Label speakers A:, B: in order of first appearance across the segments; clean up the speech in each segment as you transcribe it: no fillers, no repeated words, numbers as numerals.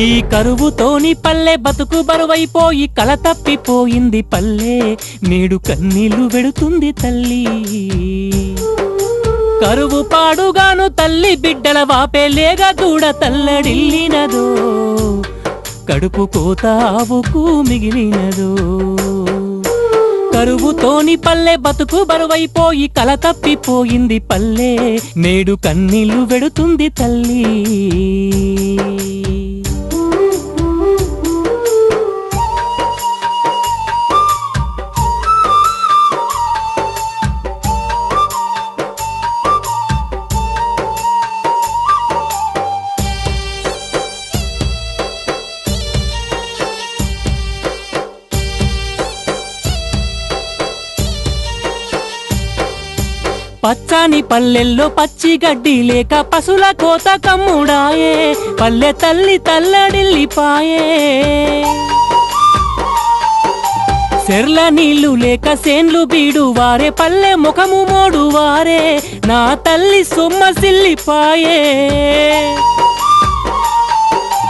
A: ఈ కరువుతోని పల్లె బతుకు బరువైపోయి కల తప్పిపోయింది పల్లె, నేడు కన్నీళ్లు వెడుతుంది తల్లి. కరువు పాడుగాను తల్లి బిడ్డల వాపేలేగా దూడ తల్లడిల్లినదో, కడుపు కోత ఆవుకు మిగిలినదో. కరువుతోని పల్లె బతుకు బరువైపోయి కల తప్పిపోయింది పల్లె, నేడు కన్నీళ్లు వెడుతుంది తల్లి. పచ్చని పల్లెల్లో పచ్చి గడ్డి లేక పశుల కోత కమ్ముడాయే, పల్లె తల్లి తల్లడిల్లిపాయే. సెర్ల నీళ్లు లేక సేన్లు బీడు వారే, పల్లె ముఖము మోడు వారే, నా తల్లి సొమ్మసిల్లిపాయే.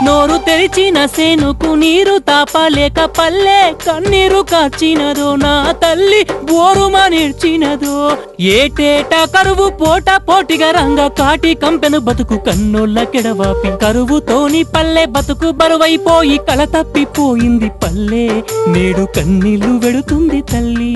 A: నోరు తెరిచిన సేనుకు నీరు తాపలేక పల్లె కన్నీరు కాచినదో, నా తల్లి బోరుమనిర్చినదో. ఏటేటా కరువు పోట పోటిగా రంగ కాటి కంపెను బతుకు కన్నోళ్ళ కెడవాపి, కరువుతోని పల్లె బతుకు బరువైపోయి కల తప్పిపోయింది పల్లె, నేడు కన్నీళ్లు వెడుతుంది తల్లి.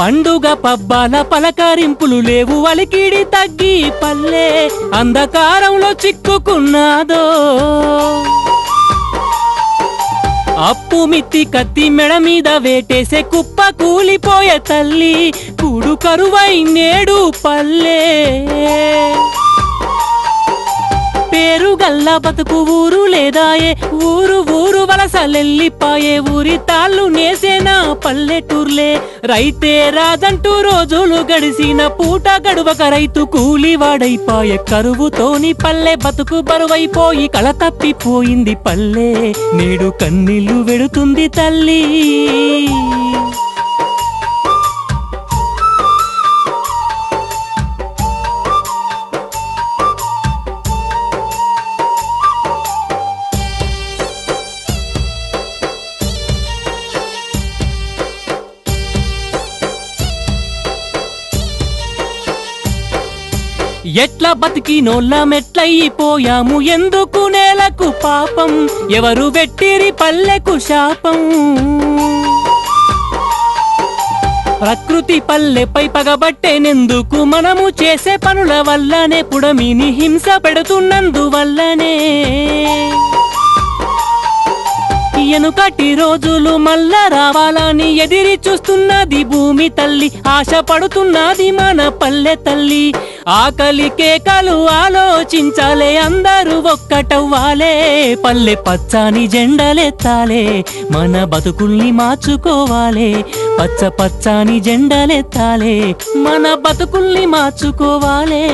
A: పండుగ పబ్బాల పలకరింపులు లేవు, వలికిడి తగ్గి పల్లె అంధకారంలో చిక్కుకున్నాదో. అప్పు మిత్తి కత్తి మెడ మీద వేటేసే కుప్ప కూలిపోయే తల్లి, కూడు కరువై నేడు పల్లె. పేరు గల్లా బతుకు ఊరు లేదాయే, ఊరు ఊరు వలసలెల్లిపాయే, ఊరి తాళ్ళు నేసేనా పల్లెటూర్లే. రైతే రాజంటూ రోజులు గడిసిన పూట గడువక రైతు కూలివాడైపాయే, కరువుతోని పల్లె బతుకు బరువైపోయి కల తప్పిపోయింది పల్లె, నేడు కన్నీళ్లు వెడుతుంది తల్లి. ఎట్లా బతికినోళ్ళ మెట్లయిపోయాము, ఎందుకు నేలకు పాపం, ఎవరు వెట్టిరి పల్లెకు శాపం. ప్రకృతి పల్లెపై పగబట్టేనెందుకు, మనము చేసే పనుల వల్లనే, పుడమిని హింస పెడుతున్నందువల్లనే. ఎనుకటి రోజులు మళ్ళా రావాలని ఎదిరి చూస్తున్నది భూమి తల్లి, ఆశ పడుతున్నది మన పల్లె తల్లి. ఆకలి కేకలు ఆలోచించాలే, అందరూ ఒక్కటవ్వాలే, పల్లె పచ్చని జెండలెత్తాలే, మన బతుకుల్ని మార్చుకోవాలే. పచ్చ పచ్చని జెండలెత్తాలే, మన బతుకుల్ని మార్చుకోవాలే.